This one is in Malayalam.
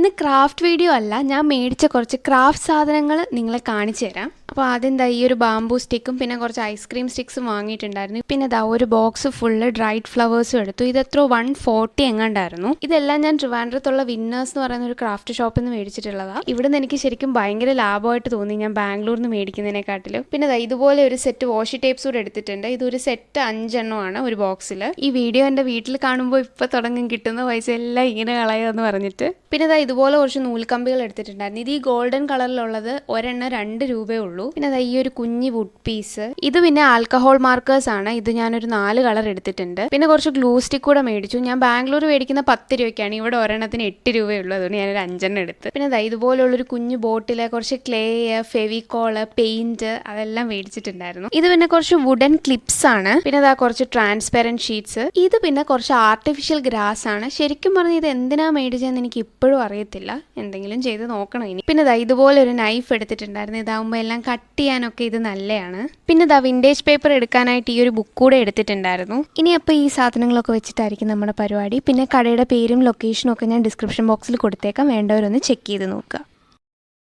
ഇന്ന് ക്രാഫ്റ്റ് വീഡിയോ അല്ല, ഞാൻ മേടിച്ച കുറച്ച് ക്രാഫ്റ്റ് സാധനങ്ങൾ നിങ്ങളെ കാണിച്ചു തരാം. അപ്പോൾ ആദ്യം ഈ ഒരു ബാംബൂ സ്റ്റിക്കും പിന്നെ കുറച്ച് ഐസ്ക്രീം സ്റ്റിക്സും വാങ്ങിയിട്ടുണ്ടായിരുന്നു. പിന്നെ ഒരു ബോക്സ് ഫുള്ള് ഡ്രൈഡ് ഫ്ലവേഴ്സും എടുത്തു. ഇതെത്രോ 140 എങ്ങാണ്ടായിരുന്നു. ഇതെല്ലാം ഞാൻ ട്രിവാൻഡ്രത്തുള്ള വിന്നേഴ്സ് എന്ന് പറയുന്ന ഒരു ക്രാഫ്റ്റ് ഷോപ്പിൽ നിന്ന് മേടിച്ചിട്ടുള്ളതാണ്. ഇവിടെ നിന്ന് എനിക്ക് ശരിക്കും ഭയങ്കര ലാഭമായിട്ട് തോന്നി ഞാൻ ബാംഗ്ലൂരിൽ നിന്ന് മേടിക്കുന്നതിനെക്കാട്ടിലും. പിന്നെ ഇതുപോലെ ഒരു സെറ്റ് വാഷി ടേപ്സ് കൂടെ എടുത്തിട്ടുണ്ട്. ഇതൊരു സെറ്റ് 5 എണ്ണമാണ് ഒരു ബോക്സിൽ. ഈ വീഡിയോ എൻ്റെ വീട്ടിൽ കാണുമ്പോൾ ഇപ്പോൾ തുടങ്ങും കിട്ടുന്ന പൈസ എല്ലാം ഇങ്ങനെ കളയുമെന്ന് പറഞ്ഞിട്ട്. പിന്നെ ഇതുപോലെ കുറച്ച് നൂൽക്കമ്പികൾ എടുത്തിട്ടുണ്ടായിരുന്നു. ഇത് ഈ ഗോൾഡൻ കളറിലുള്ളത് ഒരെണ്ണം 2 രൂപയേ ഉള്ളൂ. പിന്നെ ഈ ഒരു കുഞ്ഞി വുഡ് പീസ്, ഇത് പിന്നെ ആൽക്കഹോൾ മാർക്കേഴ്സ് ആണ്. ഇത് ഞാനൊരു 4 കളർ എടുത്തിട്ടുണ്ട്. പിന്നെ കുറച്ച് ഗ്ലൂ സ്റ്റിക്ക് കൂടെ മേടിച്ചു. ഞാൻ ബാംഗ്ലൂർ മേടിക്കുന്ന 10 രൂപയ്ക്കാണ്, ഇവിടെ ഒരെണ്ണത്തിന് 8 രൂപയുള്ളൂ. അതുകൊണ്ട് ഞാനൊരു 5 എടുത്ത്. പിന്നെ ഇതുപോലുള്ളൊരു കുഞ്ഞു ബോട്ടിലെ കുറച്ച് ക്ലേ, ഫെവിക്കോള്, പെയിന്റ് അതെല്ലാം മേടിച്ചിട്ടുണ്ടായിരുന്നു. ഇത് പിന്നെ കുറച്ച് വുഡൻ ക്ലിപ്സ് ആണ്. പിന്നെ കുറച്ച് ട്രാൻസ്പെറന്റ് ഷീറ്റ്സ്. ഇത് പിന്നെ കുറച്ച് ആർട്ടിഫിഷ്യൽ ഗ്രാസ് ആണ്. ശരിക്കും പറഞ്ഞാൽ ഇത് എന്തിനാ മേടിച്ചതെന്ന് എനിക്ക് ഇപ്പോഴും അറിയത്തില്ല. എന്തെങ്കിലും ചെയ്ത് നോക്കണം ഇനി. പിന്നെ ഇതുപോലെ ഒരു നൈഫ് എടുത്തിട്ടുണ്ടായിരുന്നു. ഇതാവുമ്പോൾ എല്ലാം കട്ട് ചെയ്യാനൊക്കെ ഇത് നല്ലതാണ്. പിന്നെ വിൻറ്റേജ് പേപ്പർ എടുക്കാനായിട്ട് ഈ ഒരു ബുക്ക് കൂടെ എടുത്തിട്ടുണ്ടായിരുന്നു. ഇനി അപ്പോൾ ഈ സാധനങ്ങളൊക്കെ വെച്ചിട്ടായിരിക്കും നമ്മുടെ പരിപാടി. പിന്നെ കടയുടെ പേരും ലൊക്കേഷനും ഒക്കെ ഞാൻ ഡിസ്ക്രിപ്ഷൻ ബോക്സിൽ കൊടുത്തേക്കാം. വേണ്ടവരൊന്ന് ചെക്ക് ചെയ്ത് നോക്കുക.